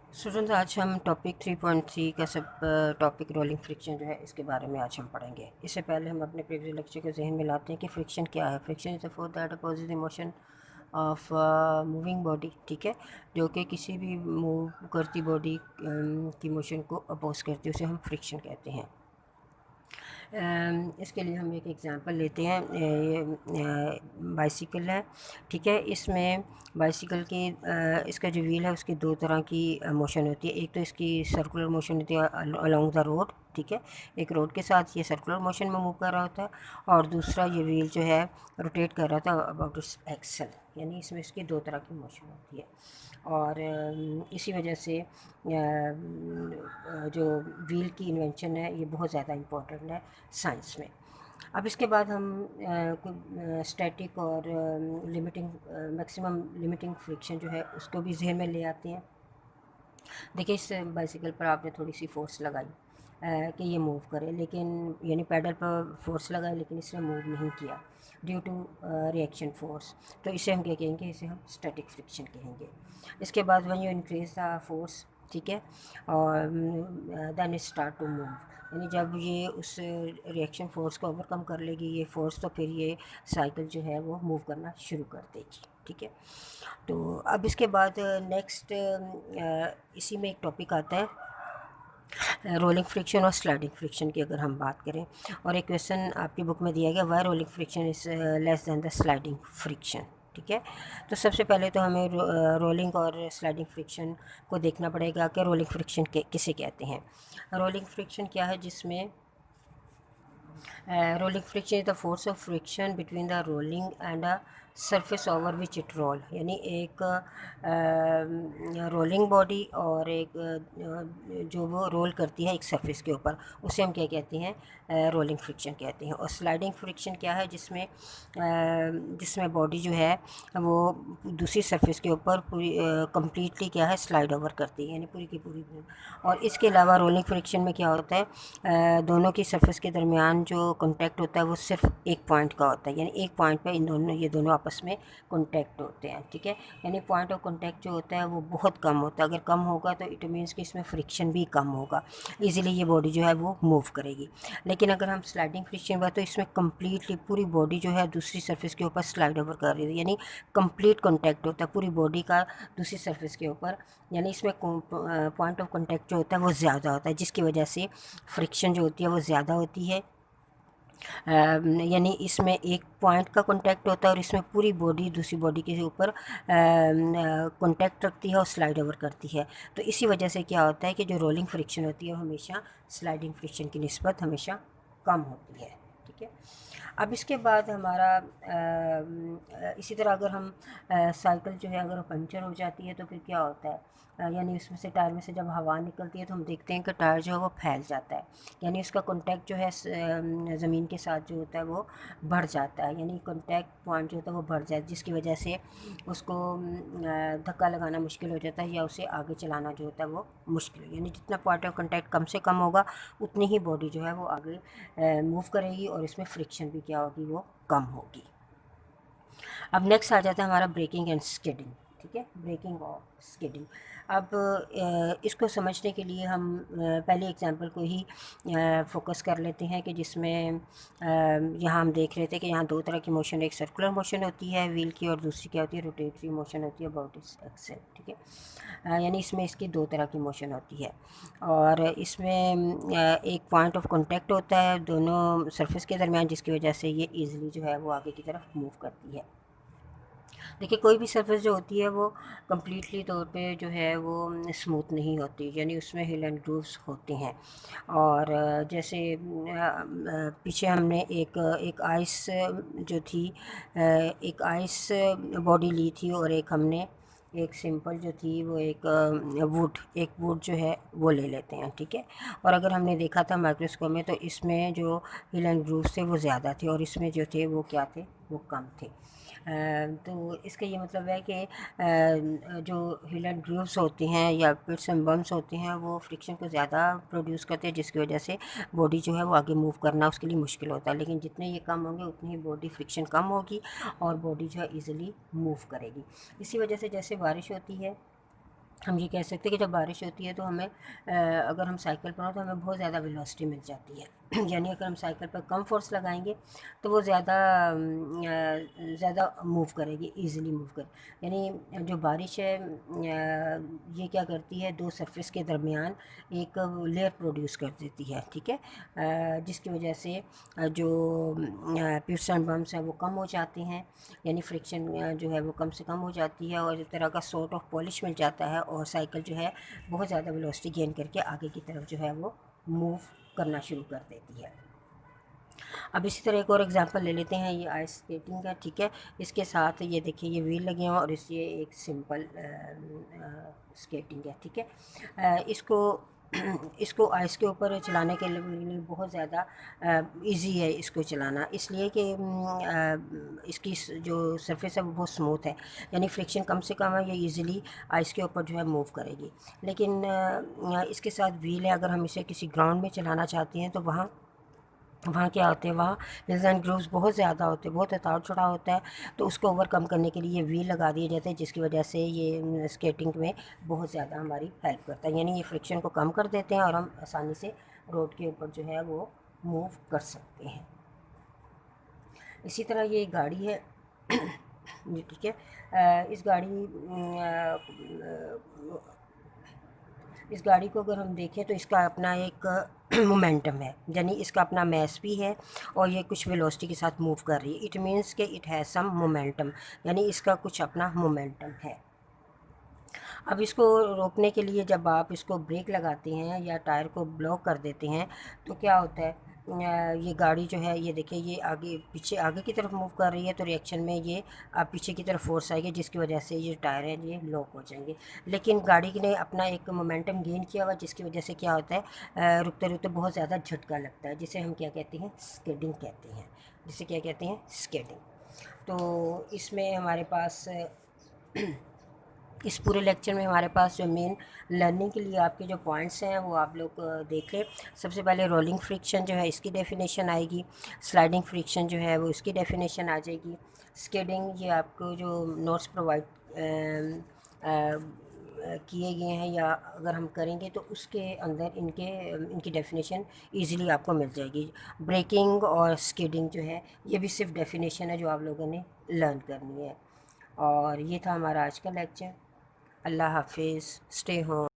Students, आज हम topic 3.3 का सब टॉपिक रोलिंग फ्रिक्शन जो है इसके बारे में आज हम पढ़ेंगे। इससे पहले हम अपने प्रीवियस लेक्चर को जहन में लाते हैं कि फ्रिक्शन क्या है। Friction is the force that opposes the motion of moving body, ठीक है, जो कि किसी भी मूव करती बॉडी की मोशन को अपोज करती है, उसे हम फ्रिक्शन कहते हैं। इसके लिए हम एक एग्ज़ाम्पल लेते हैं। ये बाइसिकल है, ठीक है। इसमें बाइसिकल की इसका जो व्हील है उसकी दो तरह की मोशन होती है। एक तो इसकी सर्कुलर मोशन होती है अलोंग द रोड, ठीक है, एक रोड के साथ ये सर्कुलर मोशन में मूव कर रहा होता है, और दूसरा ये व्हील जो है रोटेट कर रहा था अबाउट इट्स एक्सल, यानी इसमें इसकी दो तरह की मोशन होती है। और इसी वजह से जो व्हील की इन्वेंशन है ये बहुत ज़्यादा इम्पोर्टेंट है साइंस में। अब इसके बाद हम स्टैटिक और लिमिटिंग मैक्सिमम लिमिटिंग फ्रिक्शन जो है उसको भी जहन में ले आते हैं। देखिए, इस बाइसिकल पर आपने थोड़ी सी फोर्स लगाई कि ये मूव करे, लेकिन यानी पैडल पर फोर्स लगाई लेकिन इसने मूव नहीं किया ड्यू टू रिएक्शन फोर्स, तो इसे हम क्या कहेंगे? इसे हम स्टैटिक फ्रिक्शन कहेंगे। इसके बाद when you increase the force, ठीक है, और then it start to move, यानी जब ये उस रिएक्शन फोर्स को ओवरकम कर लेगी ये फोर्स, तो फिर ये साइकिल जो है वो मूव करना शुरू कर देगी, ठीक है। तो अब इसके बाद नेक्स्ट इसी में एक टॉपिक आता है रोलिंग फ्रिक्शन और स्लाइडिंग फ्रिक्शन की। अगर हम बात करें, और एक क्वेश्चन आपकी बुक में दिया गया, why rolling friction is less than the sliding friction, ठीक है। तो सबसे पहले तो हमें रोलिंग और स्लाइडिंग फ्रिक्शन को देखना पड़ेगा कि रोलिंग फ्रिक्शन किसे कहते हैं। रोलिंग फ्रिक्शन क्या है? जिसमें rolling friction is the force of friction between the rolling and a surface over which it roll, यानी एक रोलिंग बॉडी और एक जो वो रोल करती है एक सरफेस के ऊपर, उसे हम क्या कहते हैं? रोलिंग फ्रिक्शन कहते हैं। और स्लाइडिंग फ्रिक्शन क्या है? जिसमें बॉडी जो है वो दूसरी सरफेस के ऊपर पूरी कम्प्लीटली क्या है, स्लाइड ओवर करती है, यानी पूरी की पूरी। और इसके अलावा रोलिंग फ्रिक्शन में क्या होता है? दोनों की सरफेस के दरमियान जो कॉन्टैक्ट होता है वो सिर्फ एक पॉइंट का होता है, यानी एक पॉइंट पे ये दोनों आपस में कॉन्टैक्ट होते हैं, ठीक है। यानी पॉइंट ऑफ कॉन्टैक्ट जो होता है वो बहुत कम होता है। अगर कम होगा तो इट मीन्स कि इसमें फ्रिक्शन भी कम होगा, ईजिली ये बॉडी जो है वो मूव करेगी। लेकिन अगर हम स्लाइडिंग फ्रिक्शन बात, तो इसमें कम्प्लीटली पूरी बॉडी जो है दूसरी सरफेस के ऊपर स्लाइड ओवर कर रही है, यानी कंप्लीट कॉन्टैक्ट होता है पूरी बॉडी का दूसरी सरफेस के ऊपर, यानी इसमें पॉइंट ऑफ कॉन्टैक्ट जो होता है वो ज़्यादा होता है, जिसकी वजह से फ्रिक्शन जो होती है वो ज़्यादा होती है। यानी इसमें एक पॉइंट का कांटेक्ट होता है और इसमें पूरी बॉडी दूसरी बॉडी के ऊपर कांटेक्ट रखती है और स्लाइड ओवर करती है। तो इसी वजह से क्या होता है कि जो रोलिंग फ्रिक्शन होती है वो हमेशा स्लाइडिंग फ्रिक्शन की निस्बत हमेशा कम होती है, ठीक है। अब इसके बाद हमारा इसी तरह अगर हम साइकिल जो है अगर पंचर हो जाती है तो फिर क्या होता है? यानी उसमें से टायर में से जब हवा निकलती है तो हम देखते हैं कि टायर जो है वो फैल जाता है, यानी उसका कांटेक्ट जो है ज़मीन के साथ जो होता है वो बढ़ जाता है, यानी कांटेक्ट पॉइंट जो होता है वो बढ़ जाता है, जिसकी वजह से उसको धक्का लगाना मुश्किल हो जाता है या उसे आगे चलाना जो होता है वो मुश्किल है। यानी जितना पॉइंट ऑफ कांटेक्ट कम से कम होगा उतनी ही बॉडी जो है वो आगे मूव करेगी और इसमें फ्रिक्शन भी क्या होगी, वो कम होगी। अब नेक्स्ट आ जाता है हमारा ब्रेकिंग एंड स्किडिंग, ठीक है, ब्रेकिंग और स्किडिंग। अब इसको समझने के लिए हम पहले एग्जांपल को ही फोकस कर लेते हैं कि जिसमें यहाँ हम देख रहे थे कि यहाँ दो तरह की मोशन, एक सर्कुलर मोशन होती है व्हील की और दूसरी क्या होती है, रोटेटरी मोशन होती है अबाउट इट्स एक्सेल, ठीक है। यानी इसमें इसकी दो तरह की मोशन होती है, और इसमें एक पॉइंट ऑफ कांटेक्ट होता है दोनों सरफेस के दरमियान, जिसकी वजह से ये ईजिली जो है वो आगे की तरफ मूव करती है। देखिए, कोई भी सरफेस जो होती है वो कम्प्लीटली तौर पे जो है वो स्मूथ नहीं होती, यानी उसमें हिल एंड ग्रूव्स होते हैं। और जैसे पीछे हमने एक आइस जो थी, एक आइस बॉडी ली थी, और एक हमने एक सिंपल जो थी वो एक वुड जो है वो ले लेते हैं, ठीक है। और अगर हमने देखा था माइक्रोस्कोप में तो इसमें जो हिल एंड ग्रूव्स थे वो ज़्यादा थे और इसमें जो थे वो क्या थे, वो कम थे। तो इसका ये मतलब है कि जो हिल एंड ग्रूव्स होते हैं या पिट्स एंड बम्प्स होते हैं वो फ्रिक्शन को ज़्यादा प्रोड्यूस करते हैं, जिसकी वजह से बॉडी जो है वो आगे मूव करना उसके लिए मुश्किल होता है। लेकिन जितने ये कम होंगे उतनी ही बॉडी फ्रिक्शन कम होगी और बॉडी जो है ईज़िली मूव करेगी। इसी वजह से जैसे बारिश होती है हम ये कह सकते हैं कि जब बारिश होती है तो हमें अगर हम साइकिल पर हो तो हमें बहुत ज़्यादा वेलोसिटी मिल जाती है। यानी अगर हम साइकिल पर कम फोर्स लगाएंगे तो वो ज़्यादा मूव करेगी, इजीली मूव कर। यानी जो बारिश है ये क्या करती है, दो सरफेस के दरमियान एक लेयर प्रोड्यूस कर देती है, ठीक है। जिसकी वजह से जो पिट्स एंड बम्प्स हैं वो कम हो जाते हैं, यानी फ्रिक्शन जो है वो कम से कम हो जाती है और एक तरह का सॉर्ट ऑफ पॉलिश मिल जाता है और साइकिल जो है बहुत ज़्यादा वेलोसिटी गेन करके आगे की तरफ जो है वो मूव करना शुरू कर देती है। अब इसी तरह एक और एग्जांपल ले लेते हैं, ये आइस स्केटिंग का, ठीक है। इसके साथ ये देखिए ये व्हील लगे हैं और इस ये एक सिंपल स्केटिंग है, ठीक है। इसको आइस के ऊपर चलाने के लिए बहुत ज़्यादा इजी है इसको चलाना, इसलिए कि इसकी जो सरफेस है वो बहुत स्मूथ है, यानी फ्रिक्शन कम से कम है, ये इजीली आइस के ऊपर जो है मूव करेगी। लेकिन इसके साथ व्हील है, अगर हम इसे किसी ग्राउंड में चलाना चाहते हैं तो वहाँ वहाँ क्या होते हैं, वहाँ हिल्स एंड ग्रोव्स बहुत ज़्यादा होते हैं, बहुत उतार चढ़ाव होता है, तो उसको ओवरकम करने के लिए ये व्हील लगा दिए जाते हैं, जिसकी वजह से ये स्केटिंग में बहुत ज़्यादा हमारी हेल्प करता है। यानी ये फ्रिक्शन को कम कर देते हैं और हम आसानी से रोड के ऊपर जो है वो मूव कर सकते हैं। इसी तरह ये एक गाड़ी है जी, ठीक है। इस गाड़ी को अगर हम देखें तो इसका अपना एक मोमेंटम है, यानी इसका अपना मैस भी है और ये कुछ वेलोसिटी के साथ मूव कर रही है। इट मीन्स कि इट हैज़ सम मोमेंटम, यानी इसका कुछ अपना मोमेंटम है। अब इसको रोकने के लिए जब आप इसको ब्रेक लगाते हैं या टायर को ब्लॉक कर देते हैं तो क्या होता है, ये गाड़ी जो है ये देखिए ये आगे की तरफ मूव कर रही है, तो रिएक्शन में ये पीछे की तरफ फोर्स आएगी, जिसकी वजह से ये टायर है ये लॉक हो जाएंगे। लेकिन गाड़ी ने अपना एक मोमेंटम गेन किया हुआ, जिसकी वजह से क्या होता है, रुकते रुकते बहुत ज़्यादा झटका लगता है, जिसे हम क्या कहते हैं, स्किडिंग कहते हैं, जिसे क्या कहते हैं, स्किडिंग। तो इसमें हमारे पास इस पूरे लेक्चर में हमारे पास जो मेन लर्निंग के लिए आपके जो पॉइंट्स हैं वो आप लोग देखें। सबसे पहले रोलिंग फ्रिक्शन जो है इसकी डेफिनेशन आएगी, स्लाइडिंग फ्रिक्शन जो है वो इसकी डेफिनेशन आ जाएगी, स्किडिंग ये आपको जो नोट्स प्रोवाइड किए गए हैं या अगर हम करेंगे तो उसके अंदर इनकी डेफिनेशन इजीली आपको मिल जाएगी। ब्रेकिंग और स्किडिंग जो है ये भी सिर्फ डेफिनेशन है जो आप लोगों ने लर्न करनी है। और ये था हमारा आज का लेक्चर। अल्लाह हाफिज़, स्टे होम।